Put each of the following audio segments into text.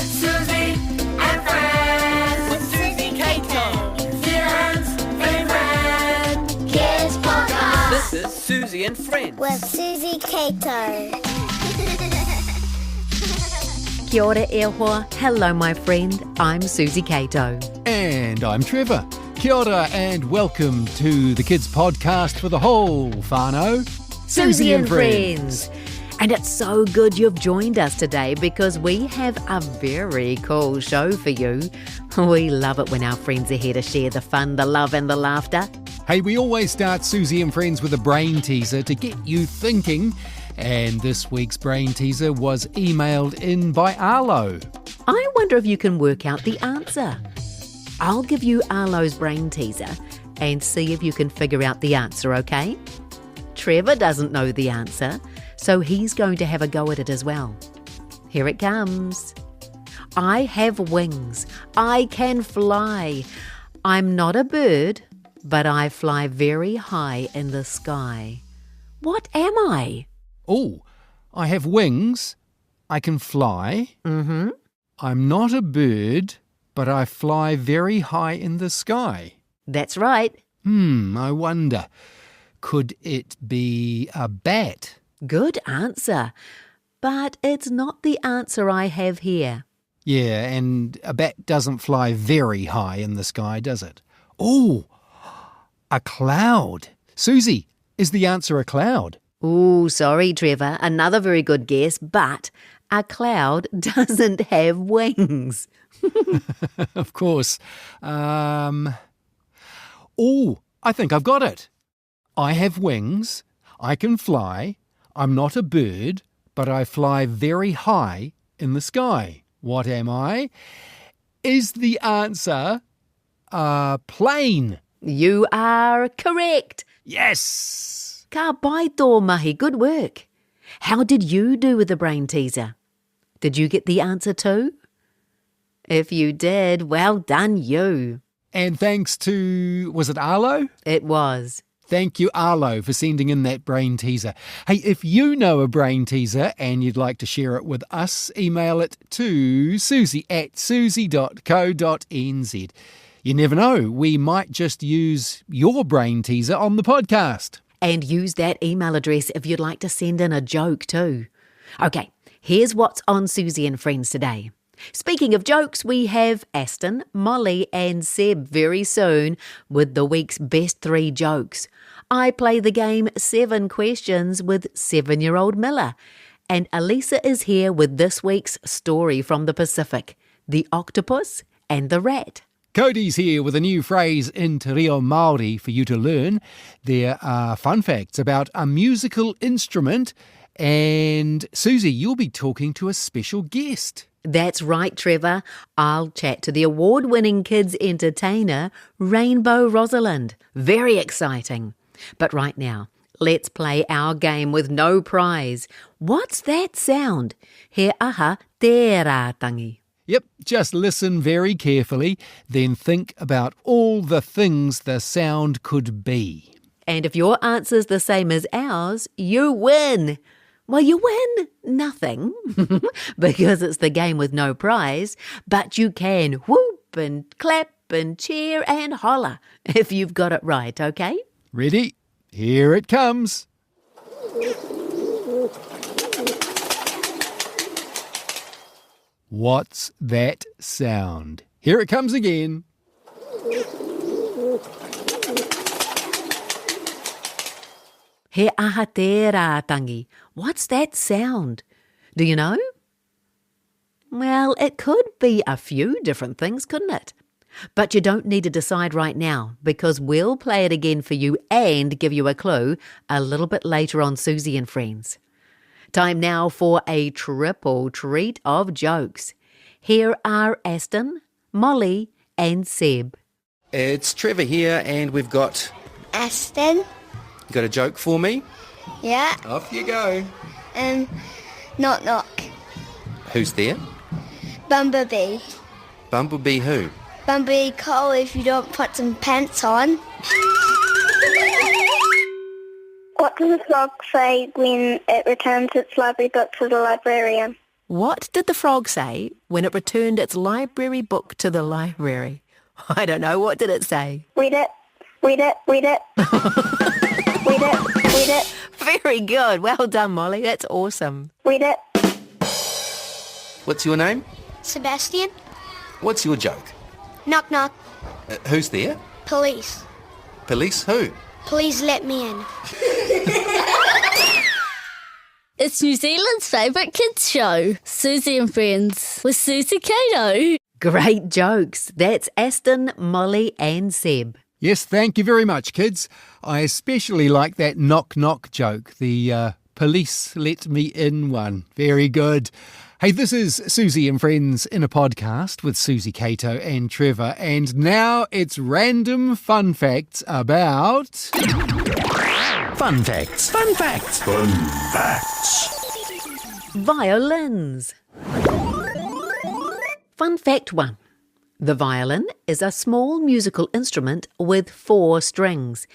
Suzy and Friends. With Suzy Cato. Zealand's favourite kids podcast. This is Suzy and Friends. With Suzy Cato. Kia ora e hoa. Hello, my friend. I'm Suzy Cato. And I'm Trevor. Kia ora and welcome to the Kids Podcast for the whole whānau. Suzy and Friends. And it's so good you've joined us today because we have a very cool show for you. We love it when our friends are here to share the fun, the love and the laughter. Hey, we always start Suzy and Friends with a brain teaser to get you thinking. And this week's brain teaser was emailed in by Arlo. I wonder if you can work out the answer. I'll give you Arlo's brain teaser and see if you can figure out the answer, okay? Trevor doesn't know the answer, so he's going to have a go at it as well. Here it comes. I have wings. I can fly. I'm not a bird, but I fly very high in the sky. What am I? Oh, I have wings. I can fly. Mm-hmm. I'm not a bird, but I fly very high in the sky. That's right. I wonder, could it be a bat? Good answer. But it's not the answer I have here. Yeah, and a bat doesn't fly very high in the sky, does it? Oh, a cloud. Suzy, is the answer a cloud? Ooh, sorry, Trevor. Another very good guess, but a cloud doesn't have wings. Of course. Oh, I think I've got it. I have wings. I can fly. I'm not a bird, but I fly very high in the sky. What am I? Is the answer a plane? You are correct. Yes! Ka pai tō mahi, good work. How did you do with the brain teaser? Did you get the answer too? If you did, well done you. And thanks to, was it Arlo? It was. Thank you, Arlo, for sending in that brain teaser. Hey, if you know a brain teaser and you'd like to share it with us, email it to suzy@suzy.co.nz. You never know, we might just use your brain teaser on the podcast. And use that email address if you'd like to send in a joke too. Okay, here's what's on Suzy and Friends today. Speaking of jokes, we have Aston, Molly and Seb very soon with the week's best 3 jokes. I play the game 7 Questions with 7-year-old Milla. And Elisa is here with this week's story from the Pacific, The Octopus and the Rat. Cody's here with a new phrase in Te Reo Māori for you to learn. There are fun facts about a musical instrument. And Suzy, you'll be talking to a special guest. That's right, Trevor. I'll chat to the award-winning kids entertainer, Rainbow Rosalind. Very exciting. But right now, let's play our game with no prize. What's that sound? He aha tērā tangi. Yep, just listen very carefully, then think about all the things the sound could be. And if your answer's the same as ours, you win. Well, you win nothing because it's the game with no prize, but you can whoop and clap and cheer and holler if you've got it right, okay? Ready? Here it comes. What's that sound? Here it comes again. He aha tērā tangi. What's that sound? Do you know? Well, it could be a few different things, couldn't it? But you don't need to decide right now because we'll play it again for you and give you a clue a little bit later on Suzy and Friends. Time now for a triple treat of jokes. Here are Aston, Molly and Seb. It's Trevor here and we've got... Aston. You got a joke for me? Yeah. Off you go. Knock knock. Who's there? Bumblebee. Bumblebee who? Bumblebee cold if you don't put some pants on. What does a frog say when it returns its library book to the librarian? What did the frog say when it returned its library book to the library? I don't know. What did it say? Read it, read it, read it. Read it, read it, Very good. Well done, Molly. That's awesome. read it. What's your name? Sebastian, What's your joke? knock knock. Who's there? Police, Police who? please let me in. It's New Zealand's favourite kids show, Suzy and Friends, with Suzy Cato. Great jokes. That's Aston, Molly and Seb. Yes, thank you very much, kids. I especially like that knock-knock joke, the police let me in one. Very good. Hey, this is Suzy and Friends in a podcast with Suzy Cato and Trevor, and now it's random fun facts about... Fun facts. Fun facts. Fun facts. Violins. Fun fact 1. The violin is a small musical instrument with 4 strings.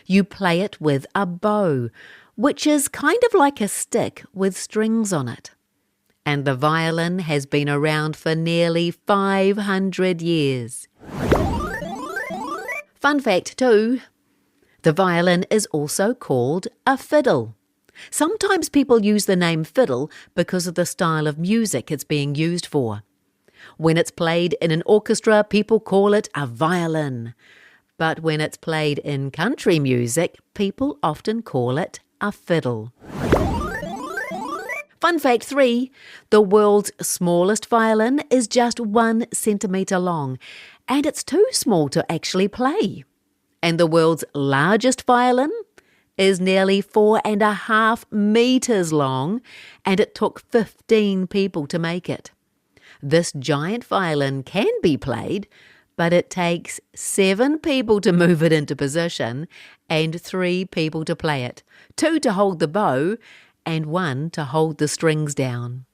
You play it with a bow, which is kind of like a stick with strings on it. And the violin has been around for nearly 500 years. Fun fact 2. The violin is also called a fiddle. Sometimes people use the name fiddle because of the style of music it's being used for. When it's played in an orchestra, people call it a violin. But when it's played in country music, people often call it a fiddle. Fun fact 3, the world's smallest violin is just 1 centimetre long, and it's too small to actually play. And the world's largest violin is nearly 4.5 metres long, and it took 15 people to make it. This giant violin can be played, but it takes 7 people to move it into position and 3 people to play it, 2 to hold the bow and 1 to hold the strings down.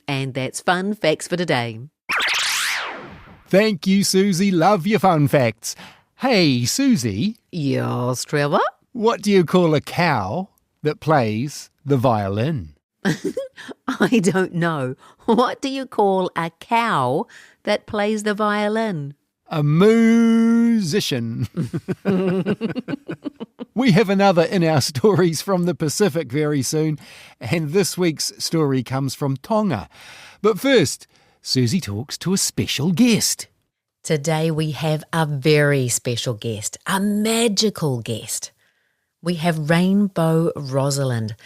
And that's fun facts for today. Thank you, Suzy. Love your fun facts. Hey, Suzy, Yes, Trevor? what do you call a cow that plays the violin? I don't know. What do you call a cow that plays the violin? A musician. We have another in our stories from the Pacific very soon, and this week's story comes from Tonga. But first, Suzy talks to a special guest. Today we have a very special guest, a magical guest. We have Rainbow Rosalind,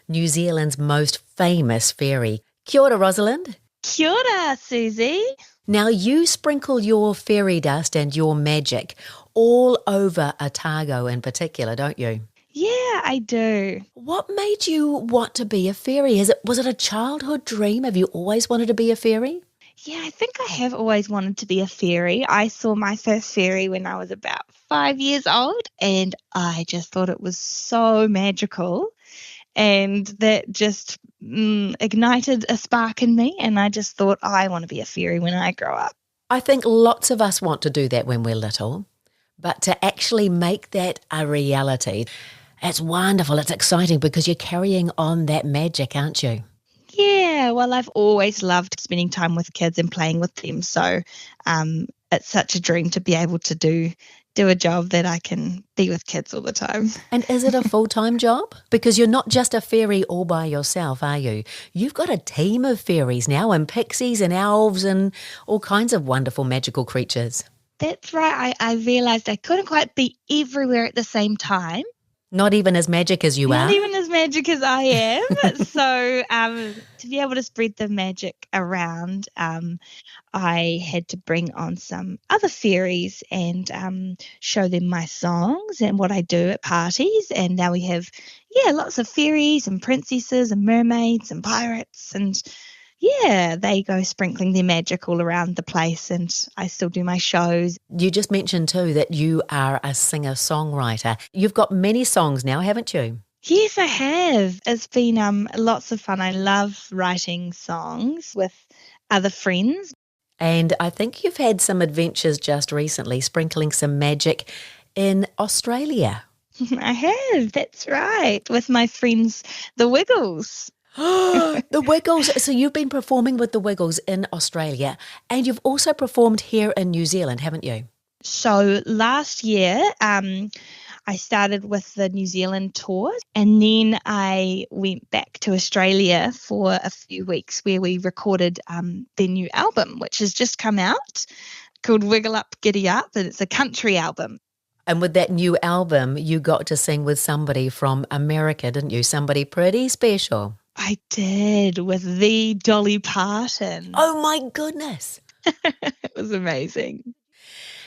New Zealand's most famous fairy. Kia ora, Rosalind. Kia ora, Suzy. Now you sprinkle your fairy dust and your magic all over Otago in particular, don't you? Yeah, I do. What made you want to be a fairy? Was it a childhood dream? Have you always wanted to be a fairy? Yeah, I think I have always wanted to be a fairy. I saw my first fairy when I was about 5 years old, and I just thought it was so magical. And that just ignited a spark in me, and I just thought I want to be a fairy when I grow up. I think lots of us want to do that when we're little, but to actually make that a reality, it's wonderful, it's exciting because you're carrying on that magic, aren't you? Yeah, well, I've always loved spending time with kids and playing with them, so it's such a dream to be able to do a job that I can be with kids all the time. And is it a full-time job? Because you're not just a fairy all by yourself, are you? You've got a team of fairies now, and pixies and elves and all kinds of wonderful magical creatures. That's right. I realised I couldn't quite be everywhere at the same time. Not even as magic as you are? Not even as magic as I am. So to be able to spread the magic around, I had to bring on some other fairies and show them my songs and what I do at parties. And now we have, lots of fairies and princesses and mermaids and pirates. And, they go sprinkling their magic all around the place, and I still do my shows. You just mentioned too that you are a singer-songwriter. You've got many songs now, haven't you? Yes, I have. It's been lots of fun. I love writing songs with other friends. And I think you've had some adventures just recently, sprinkling some magic in Australia. I have, that's right, with my friends, the Wiggles. The Wiggles. So you've been performing with the Wiggles in Australia, and you've also performed here in New Zealand, haven't you? So last year, I started with the New Zealand tour, and then I went back to Australia for a few weeks where we recorded their new album, which has just come out, called Wiggle Up, Giddy Up, and it's a country album. And with that new album, you got to sing with somebody from America, didn't you? Somebody pretty special. I did, with the Dolly Parton. Oh my goodness. It was amazing.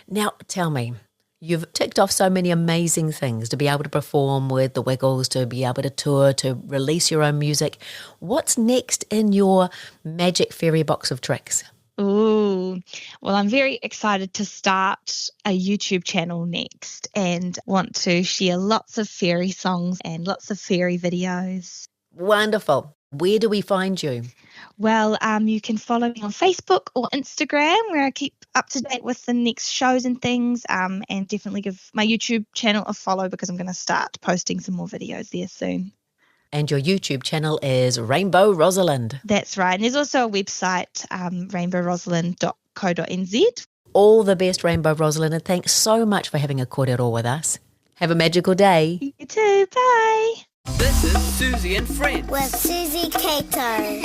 Now, tell me, you've ticked off so many amazing things to be able to perform with the Wiggles, to be able to tour, to release your own music. What's next in your magic fairy box of tricks? Ooh, well, I'm very excited to start a YouTube channel next and want to share lots of fairy songs and lots of fairy videos. Wonderful. Where do we find you? Well, you can follow me on Facebook or Instagram where I keep up to date with the next shows and things, and definitely give my YouTube channel a follow because I'm going to start posting some more videos there soon. And your YouTube channel is Rainbow Rosalind. That's right. And there's also a website, rainbowrosalind.co.nz. All the best, Rainbow Rosalind, and thanks so much for having a kōrero with us. Have a magical day. You too. Bye. This is Suzy and Friends. With Suzy Cato.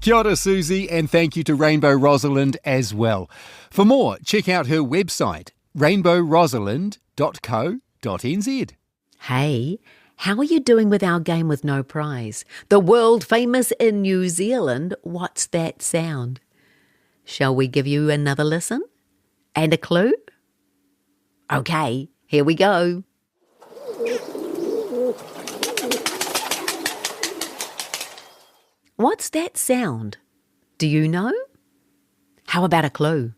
Kia ora, Suzy, and thank you to Rainbow Rosalind as well. For more, check out her website, rainbowrosalind.co.nz. Hey, how are you doing with our game with no prize? The world famous in New Zealand, What's That Sound? Shall we give you another listen? And a clue? Okay, here we go. What's that sound? Do you know? How about a clue?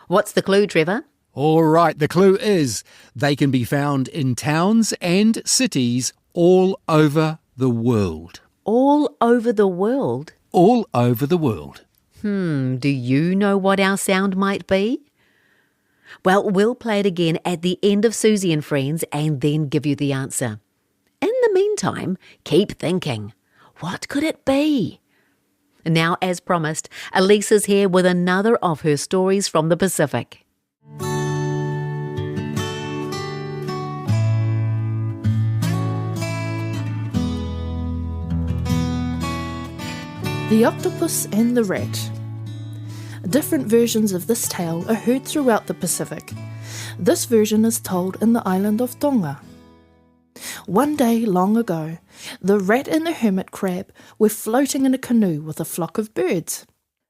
What's the clue, Trevor? All right, the clue is they can be found in towns and cities all over the world. All over the world? All over the world. Do you know what our sound might be? Well, we'll play it again at the end of Suzy and Friends and then give you the answer. In the meantime, keep thinking. What could it be? Now, as promised, Elisa's here with another of her stories from the Pacific. The Octopus and the Rat. Different versions of this tale are heard throughout the Pacific. This version is told in the island of Tonga. One day long ago, the rat and the hermit crab were floating in a canoe with a flock of birds.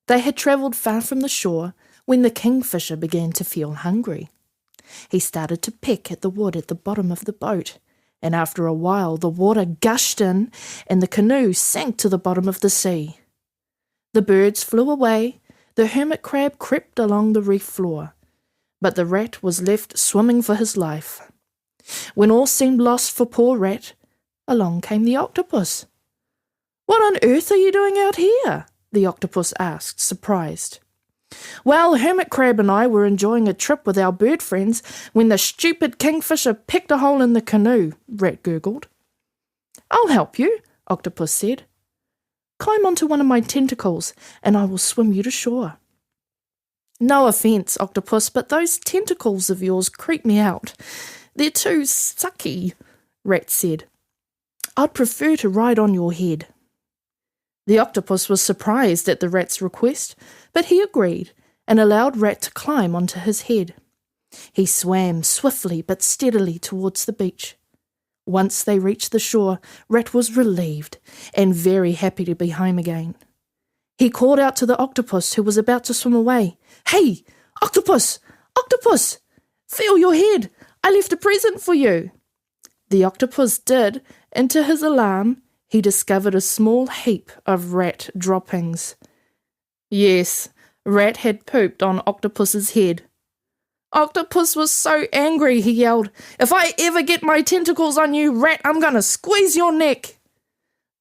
They had travelled far from the shore when the kingfisher began to feel hungry. He started to peck at the wood at the bottom of the boat, and after a while the water gushed in and the canoe sank to the bottom of the sea. The birds flew away, the hermit crab crept along the reef floor, but the rat was left swimming for his life. When all seemed lost for poor Rat, along came the octopus. "What on earth are you doing out here?" the octopus asked, surprised. "Well, Hermit Crab and I were enjoying a trip with our bird friends when the stupid kingfisher picked a hole in the canoe," Rat gurgled. "I'll help you," Octopus said. "Climb onto one of my tentacles and I will swim you to shore." "No offence, Octopus, but those tentacles of yours creep me out. They're too sucky," Rat said. "I'd prefer to ride on your head." The octopus was surprised at the rat's request, but he agreed and allowed Rat to climb onto his head. He swam swiftly but steadily towards the beach. Once they reached the shore, Rat was relieved and very happy to be home again. He called out to the octopus who was about to swim away, "Hey, Octopus! Octopus! Feel your head! I left a present for you." The octopus did, and to his alarm, he discovered a small heap of rat droppings. Yes, Rat had pooped on Octopus's head. Octopus was so angry, he yelled, "If I ever get my tentacles on you, Rat, I'm going to squeeze your neck."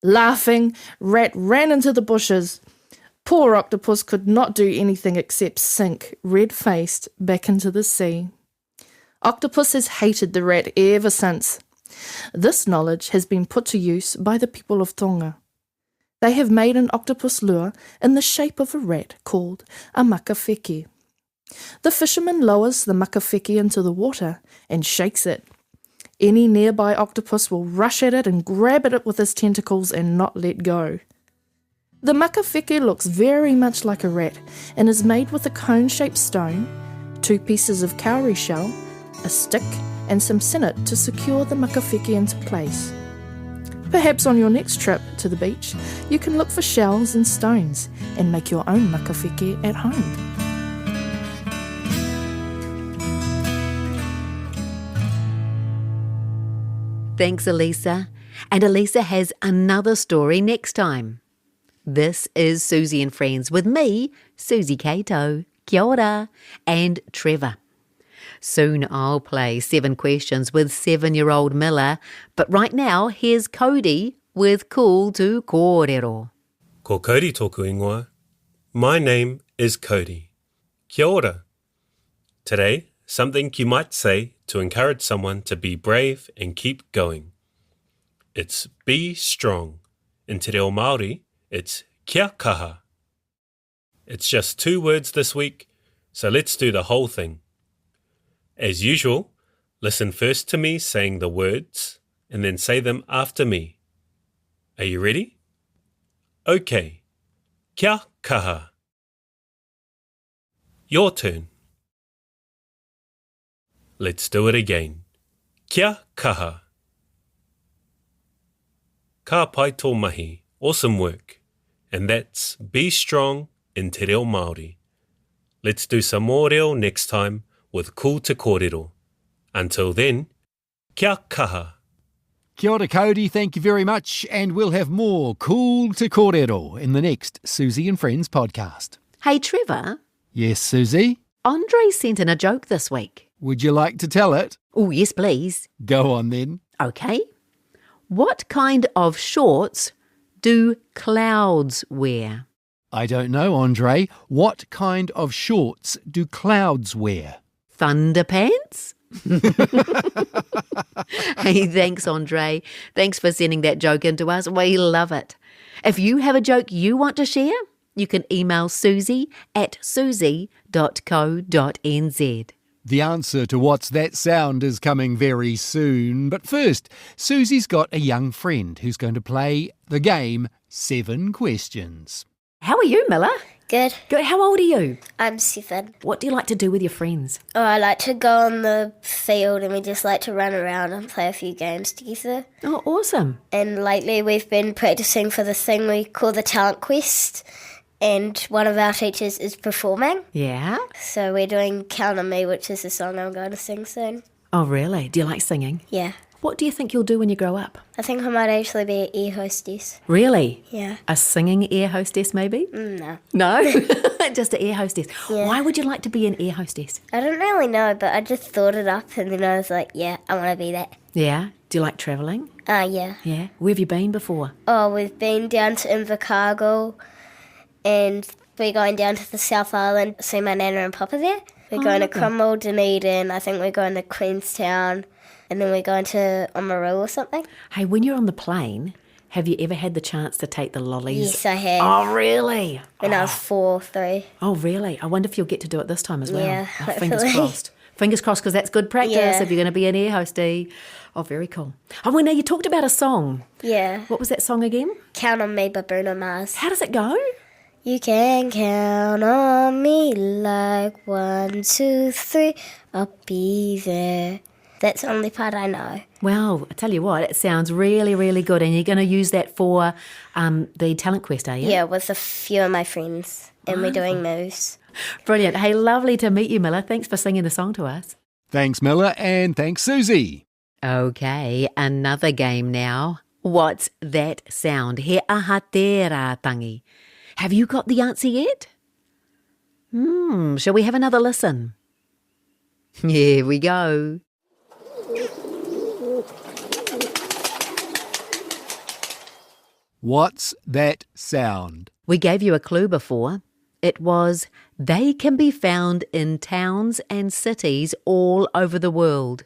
Laughing, Rat ran into the bushes. Poor Octopus could not do anything except sink, red-faced, back into the sea. Octopus has hated the rat ever since. This knowledge has been put to use by the people of Tonga. They have made an octopus lure in the shape of a rat called a makawheki. The fisherman lowers the makawheki into the water and shakes it. Any nearby octopus will rush at it and grab at it with his tentacles and not let go. The makawheki looks very much like a rat and is made with a cone-shaped stone, 2 pieces of cowrie shell, a stick and some sinnet to secure the makawheki into place. Perhaps on your next trip to the beach, you can look for shells and stones and make your own makawheki at home. Thanks, Elisa. And Elisa has another story next time. This is Suzy and Friends with me, Suzy Cato, kia ora, and Trevor. Soon I'll play 7 questions with 7-year-old Milla, but right now here's Cody with Cool to Kōrero. Ko Cody tōku ingoa. My name is Cody. Kia ora. Today, something you might say to encourage someone to be brave and keep going. It's be strong. In te reo Māori, it's kia kaha. It's just 2 words this week, so let's do the whole thing. As usual, listen first to me saying the words and then say them after me. Are you ready? Okay. Kia kaha. Your turn. Let's do it again. Kia kaha. Ka pai tō mahi. Awesome work. And that's be strong in te reo Māori. Let's do some more reo next time with Cool te Kōrero. Until then, kia kaha. Kia ora, Cody, thank you very much, and we'll have more Cool te Kōrero in the next Suzy and Friends podcast. Hey, Trevor. Yes, Suzy? Andre sent in a joke this week. Would you like to tell it? Oh, yes, please. Go on then. Okay. What kind of shorts do clouds wear? I don't know, Andre. What kind of shorts do clouds wear? Thunderpants? Hey, thanks, Andre. Thanks for sending that joke in to us. We love it. If you have a joke you want to share, you can email suzy@suzy.co.nz. The answer to What's That Sound is coming very soon. But first, Suzy's got a young friend who's going to play the game 7 Questions. How are you, Milla? Good. Good. How old are you? I'm 7. What do you like to do with your friends? Oh, I like to go on the field and we just like to run around and play a few games together. Oh, awesome. And lately we've been practicing for the thing we call the Talent Quest. And one of our teachers is performing. Yeah? So we're doing Count on Me, which is the song I'm going to sing soon. Oh, really? Do you like singing? Yeah. What do you think you'll do when you grow up? I think I might actually be an air hostess. Really? Yeah. A singing air hostess, maybe? No. No? Just an air hostess. Yeah. Why would you like to be an air hostess? I don't really know, but I just thought it up and then I was like, yeah, I want to be that. Yeah? Do you like travelling? Yeah. Yeah? Where have you been before? Oh, we've been down to Invercargill and we're going down to the South Island to see my Nana and Papa there. We're going to Cromwell, Dunedin, I think we're going to Queenstown, and then we're going to Oamaru or something. Hey, when you're on the plane, have you ever had the chance to take the lollies? Yes, I have. Oh, really? When I was 4, 3. Oh, really? I wonder if you'll get to do it this time as well. Yeah, Oh, fingers hopefully. crossed. Fingers crossed, because that's good practice Yeah. if you're going to be an air hostie. Oh, very cool. Oh, well, now you talked about a song. Yeah. What was that song again? Count on Me by Bruno Mars. How does it go? You can count on me like 1, 2, 3, I'll be there. That's the only part I know. Well, I tell you what, it sounds really, really good. And you're going to use that for the talent quest, are you? Yeah, with a few of my friends. And we're doing moves. Brilliant. Hey, lovely to meet you, Milla. Thanks for singing the song to us. Thanks, Milla, and thanks, Suzy. Okay, another game now. What's that sound? He aha te rātangi. Have you got the answer yet? Shall we have another listen? Here we go. What's that sound? We gave you a clue before. It was, they can be found in towns and cities all over the world.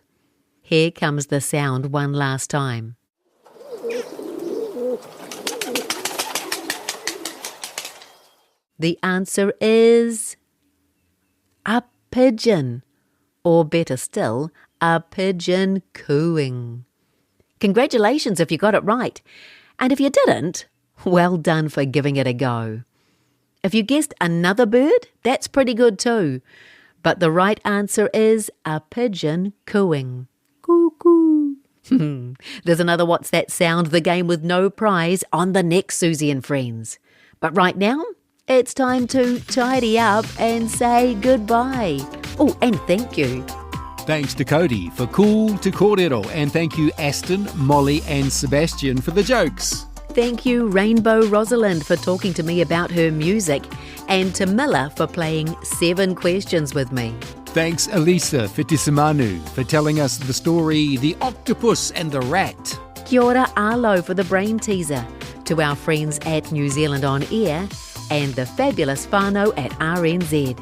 Here comes the sound one last time. The answer is a pigeon, or better still, a pigeon cooing. Congratulations if you got it right. And if you didn't, well done for giving it a go. If you guessed another bird, that's pretty good too. But the right answer is a pigeon cooing. Coo-coo. There's another What's That Sound, the game with no prize, on the next Suzy and Friends. But right now, it's time to tidy up and say goodbye. Oh, and thank you. Thanks to Cody for Cool to Kōrero, and thank you Aston, Molly and Sebastian for the jokes. Thank you Rainbow Rosalind for talking to me about her music, and to Milla for playing 7 questions with me. Thanks Elisa Fitisimanu for telling us the story The Octopus and the Rat. Kia ora alo for the brain teaser. To our friends at New Zealand On Air and the fabulous whānau at RNZ.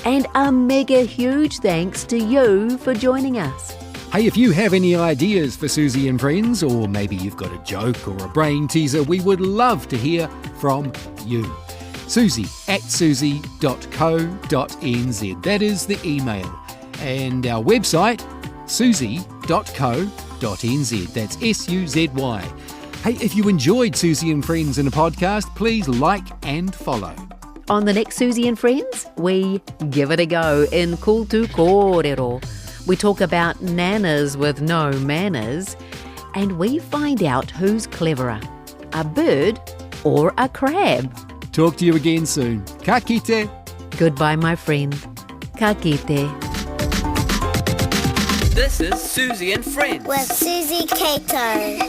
And a mega huge thanks to you for joining us. Hey, if you have any ideas for Suzy and Friends, or maybe you've got a joke or a brain teaser, we would love to hear from you. suzy@suzy.co.nz. That is the email. And our website, suzy.co.nz. That's SUZY. Hey, if you enjoyed Suzy and Friends in a podcast, please like and follow. On the next Suzy and Friends, we give it a go in Cool to Kōrero. We talk about nanas with no manners, and we find out who's cleverer, a bird or a crab. Talk to you again soon. Ka kite. Goodbye, my friend. Ka kite. This is Suzy and Friends with Suzy Cato.